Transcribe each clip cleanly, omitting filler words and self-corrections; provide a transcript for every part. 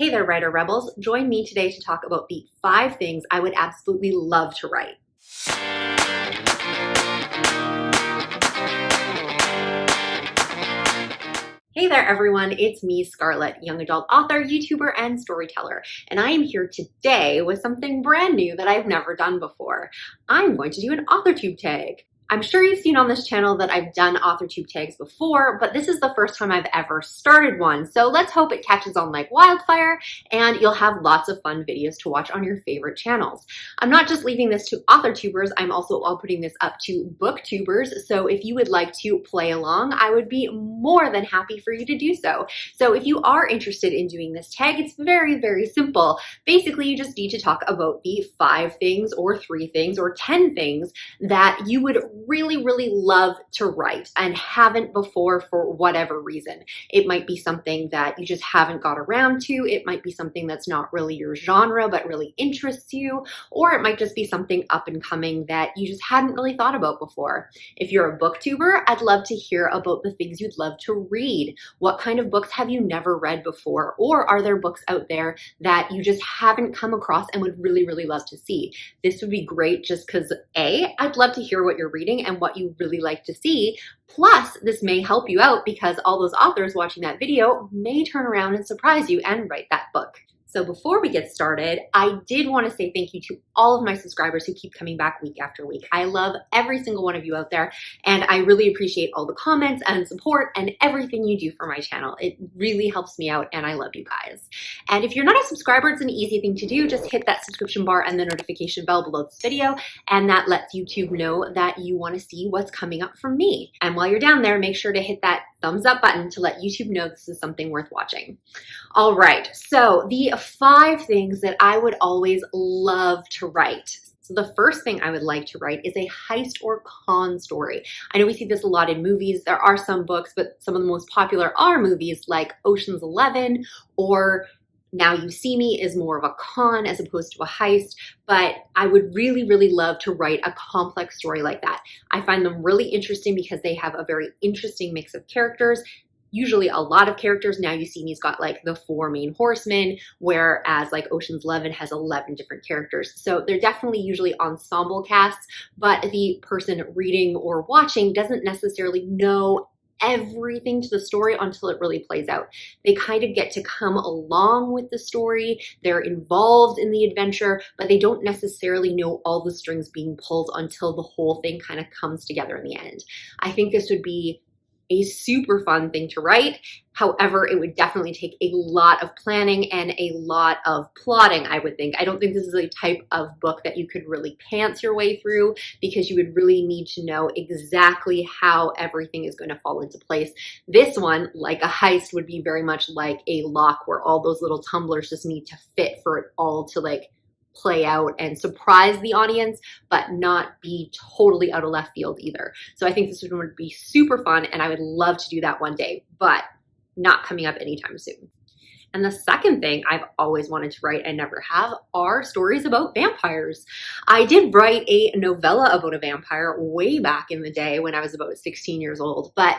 Hey there, writer rebels. Join me today to talk about the 5 things I would absolutely love to write. Hey there, everyone. It's me, Scarlett, young adult author, YouTuber, and storyteller. And I am here today with something brand new that I've never done before. I'm going to do an AuthorTube tag. I'm sure you've seen on this channel that I've done AuthorTube tags before, but this is the first time I've ever started one. So let's hope it catches on like wildfire and you'll have lots of fun videos to watch on your favorite channels. I'm not just leaving this to AuthorTubers, I'm also putting this up to BookTubers. So if you would like to play along, I would be more than happy for you to do so. So if you are interested in doing this tag, it's very, very simple. Basically, you just need to talk about the 5 things or 3 things or 10 things that you would really love to write and haven't before for whatever reason. It might be something that you just haven't got around to. It might be something that's not really your genre but really interests you, or it might just be something up and coming that you just hadn't really thought about before. If you're a booktuber, I'd love to hear about the things you'd love to read. What kind of books have you never read before? Or are there books out there that you just haven't come across and would really love to see? This would be great just because A, I'd love to hear what you're reading and what you really like to see. Plus, this may help you out because all those authors watching that video may turn around and surprise you and write that book. So before we get started, I did want to say thank you to all of my subscribers who keep coming back week after week. I love every single one of you out there, and I really appreciate all the comments and support and everything you do for my channel. It really helps me out, and I love you guys. And if you're not a subscriber, it's an easy thing to do. Just hit that subscription bar and the notification bell below this video, and that lets YouTube know that you want to see what's coming up from me. And while you're down there, make sure to hit that thumbs up button to let YouTube know this is something worth watching. All right, so the 5 things that I would always love to write. So the first thing I would like to write is a heist or con story. I know we see this a lot in movies. There are some books, but some of the most popular are movies like Ocean's 11 or Now You See Me is more of a con as opposed to a heist, but I would really love to write a complex story like that. I find them really interesting because they have a very interesting mix of characters, usually a lot of characters. Now You See Me's got like the 4 main horsemen, whereas like Ocean's 11 has 11 different characters. So they're definitely usually ensemble casts, but the person reading or watching doesn't necessarily know everything to the story until it really plays out. They kind of get to come along with the story. They're involved in the adventure, but they don't necessarily know all the strings being pulled until the whole thing kind of comes together in the end. I think this would be a super fun thing to write. However, it would definitely take a lot of planning and a lot of plotting, I would think. I don't think this is a type of book that you could really pants your way through because you would really need to know exactly how everything is going to fall into place. This one, like a heist, would be very much like a lock where all those little tumblers just need to fit for it all to like play out and surprise the audience, but not be totally out of left field either. So I think this one would be super fun and I would love to do that one day, but not coming up anytime soon. And the second thing I've always wanted to write and never have are stories about vampires. I did write a novella about a vampire way back in the day when I was about 16 years old, but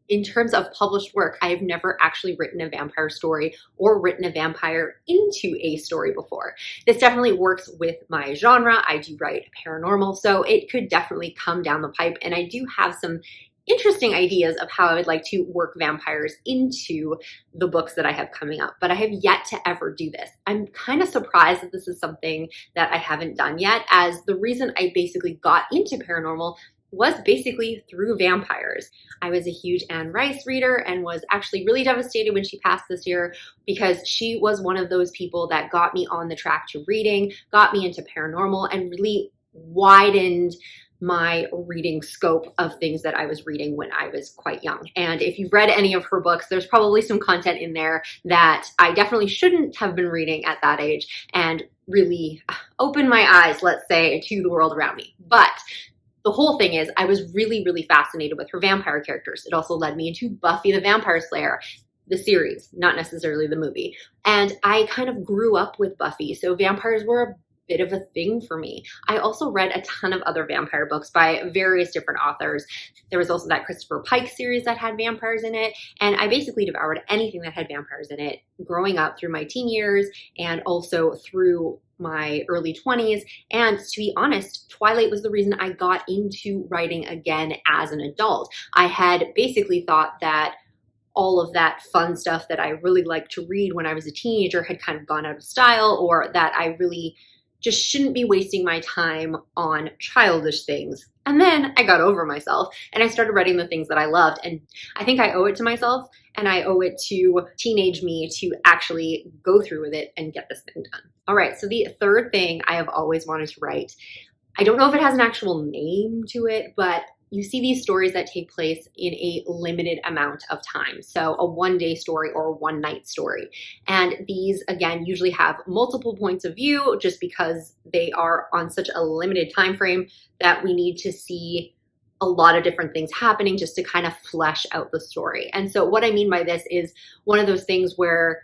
in terms of published work, I have never actually written a vampire story or written a vampire into a story before. This definitely works with my genre. I do write paranormal, so it could definitely come down the pipe, and I do have some interesting ideas of how I would like to work vampires into the books that I have coming up, but I have yet to ever do this. I'm kind of surprised that this is something that I haven't done yet, as the reason I basically got into paranormal was basically through vampires. I was a huge Anne Rice reader and was actually really devastated when she passed this year because she was one of those people that got me on the track to reading, got me into paranormal, and really widened my reading scope of things that I was reading when I was quite young. And if you've read any of her books, there's probably some content in there that I definitely shouldn't have been reading at that age and really opened my eyes, let's say, to the world around me. But the whole thing is I was really fascinated with her vampire characters. It also led me into Buffy the Vampire Slayer, the series, not necessarily the movie. And I kind of grew up with Buffy, so vampires were a bit of a thing for me. I also read a ton of other vampire books by various different authors. There was also that Christopher Pike series that had vampires in it, and I basically devoured anything that had vampires in it growing up through my teen years and also through my early 20s. And to be honest, Twilight was the reason I got into writing again as an adult. I had basically thought that all of that fun stuff that I really liked to read when I was a teenager had kind of gone out of style, or that I really just shouldn't be wasting my time on childish things. And then I got over myself and I started writing the things that I loved. And I think I owe it to myself and I owe it to teenage me to actually go through with it and get this thing done. All right, so the third thing I have always wanted to write, I don't know if it has an actual name to it, but you see these stories that take place in a limited amount of time. So a one-day story or a one-night story. And these, again, usually have multiple points of view just because they are on such a limited time frame that we need to see a lot of different things happening just to kind of flesh out the story. And so what I mean by this is one of those things where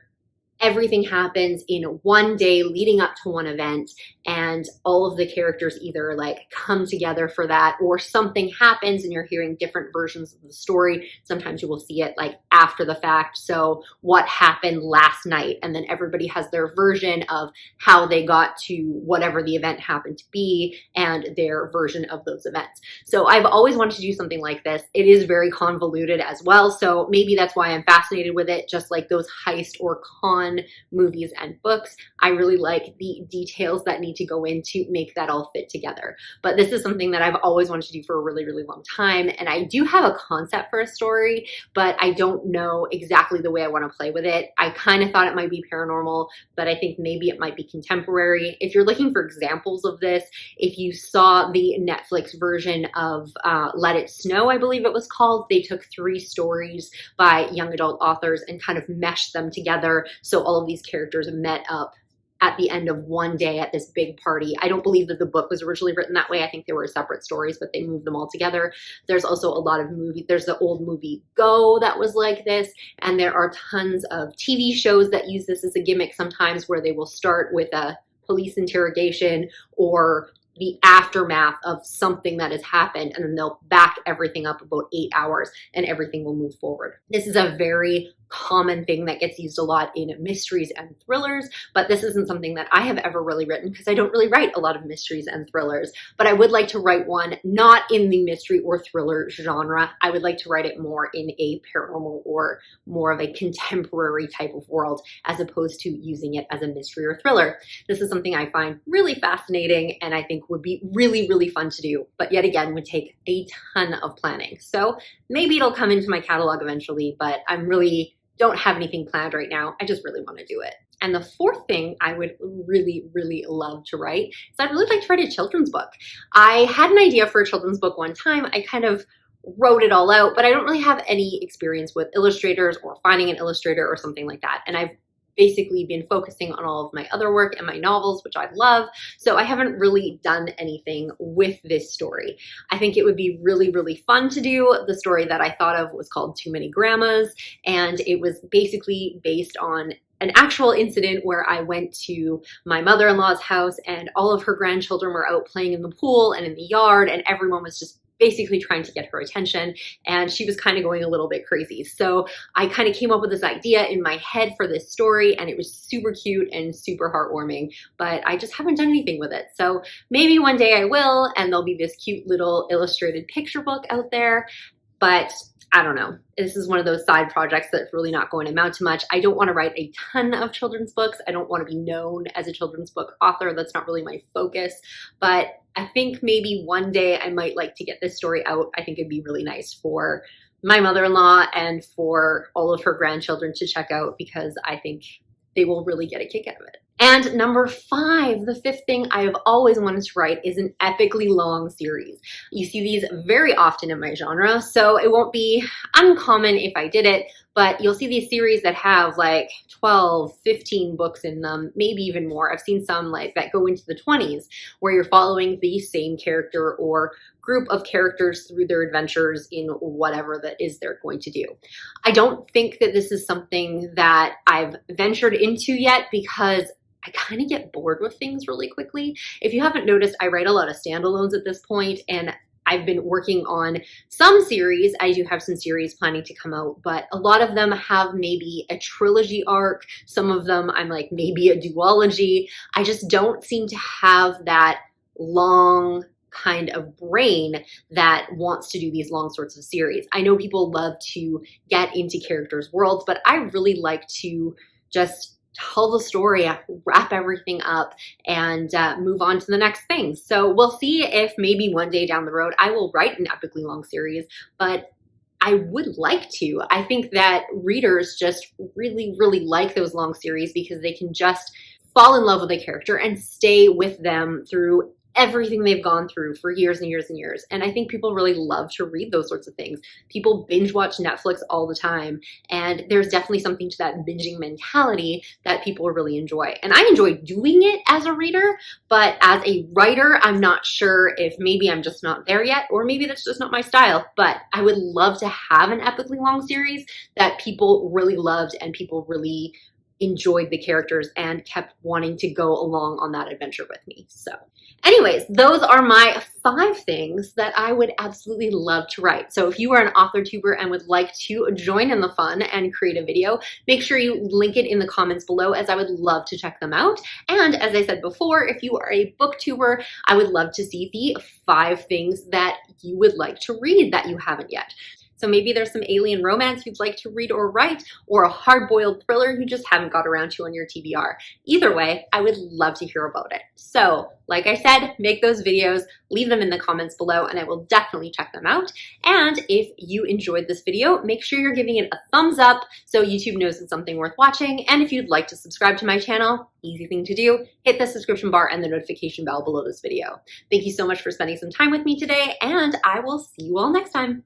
everything happens in one day leading up to one event, and all of the characters either like come together for that, or something happens and you're hearing different versions of the story. Sometimes you will see it like after the fact. So what happened last night, and then everybody has their version of how they got to whatever the event happened to be and their version of those events. So I've always wanted to do something like this. It is very convoluted as well. So maybe that's why I'm fascinated with it, just like those heist or con movies and books. I really like the details that need to go in to make that all fit together. But this is something that I've always wanted to do for a really, really long time. And I do have a concept for a story, but I don't know exactly the way I want to play with it. I kind of thought it might be paranormal, but I think maybe it might be contemporary. If you're looking for examples of this, if you saw the Netflix version of Let It Snow, I believe it was called, they took 3 stories by young adult authors and kind of meshed them together. So all of these characters met up at the end of one day at this big party. I don't believe that the book was originally written that way. I think they were separate stories, but they moved them all together. There's also a lot of movies. There's the old movie Go that was like this. And there are tons of TV shows that use this as a gimmick sometimes, where they will start with a police interrogation or the aftermath of something that has happened, and then they'll back everything up about 8 hours and everything will move forward. This is a very common thing that gets used a lot in mysteries and thrillers, but this isn't something that I have ever really written because I don't really write a lot of mysteries and thrillers. But I would like to write one not in the mystery or thriller genre. I would like to write it more in a paranormal or more of a contemporary type of world, as opposed to using it as a mystery or thriller. This is something I find really fascinating and I think would be really, really fun to do, but yet again would take a ton of planning. So maybe it'll come into my catalog eventually, but I'm really don't have anything planned right now. I just really want to do it. And the fourth thing I would really, really love to write is I'd really like to write a children's book. I had an idea for a children's book one time. I kind of wrote it all out, but I don't really have any experience with illustrators or finding an illustrator or something like that. And I've basically been focusing on all of my other work and my novels, which I love. So I haven't really done anything with this story. I think it would be really, really fun to do. The story that I thought of was called Too Many Grandmas, and it was basically based on an actual incident where I went to my mother-in-law's house and all of her grandchildren were out playing in the pool and in the yard, and everyone was just basically trying to get her attention, and she was kind of going a little bit crazy. So I kind of came up with this idea in my head for this story, and it was super cute and super heartwarming, but I just haven't done anything with it. So maybe one day I will, and there'll be this cute little illustrated picture book out there, but I don't know. This is one of those side projects that's really not going to amount to much. I don't want to write a ton of children's books. I don't want to be known as a children's book author. That's not really my focus, but I think maybe one day I might like to get this story out. I think it'd be really nice for my mother-in-law and for all of her grandchildren to check out, because I think they will really get a kick out of it. And number 5, the 5th thing I have always wanted to write is an epically long series. You see these very often in my genre, so it won't be uncommon if I did it, but you'll see these series that have like 12, 15 books in them, maybe even more. I've seen some like that go into the 20s, where you're following the same character or group of characters through their adventures in whatever that is they're going to do. I don't think that this is something that I've ventured into yet, because I kind of get bored with things really quickly. If you haven't noticed, I write a lot of standalones at this point, and I've been working on some series. I do have some series planning to come out, but a lot of them have maybe a trilogy arc. Some of them I'm like maybe a duology. I just don't seem to have that long kind of brain that wants to do these long sorts of series. I know people love to get into characters' worlds, but I really like to just tell the story, wrap everything up, and move on to the next thing. So we'll see if maybe one day down the road I will write an epically long series, but I would like to. I think that readers just really, really like those long series because they can just fall in love with a character and stay with them through everything they've gone through for years and years and years. And I think people really love to read those sorts of things. People binge watch Netflix all the time, and there's definitely something to that binging mentality that people really enjoy. And I enjoy doing it as a reader, but as a writer, I'm not sure if maybe I'm just not there yet, or maybe that's just not my style. But I would love to have an epically long series that people really loved and people really enjoyed the characters and kept wanting to go along on that adventure with me. So anyways, those are my 5 things that I would absolutely love to write. So if you are an author tuber and would like to join in the fun and create a video, make sure you link it in the comments below, as I would love to check them out. And as I said before, if you are a booktuber, I would love to see the 5 things that you would like to read that you haven't yet. So maybe there's some alien romance you'd like to read or write, or a hard-boiled thriller you just haven't got around to on your TBR. Either way, I would love to hear about it. So, like I said, make those videos, leave them in the comments below, and I will definitely check them out. And if you enjoyed this video, make sure you're giving it a thumbs up so YouTube knows it's something worth watching. And if you'd like to subscribe to my channel, easy thing to do, hit the subscription bar and the notification bell below this video. Thank you so much for spending some time with me today, and I will see you all next time.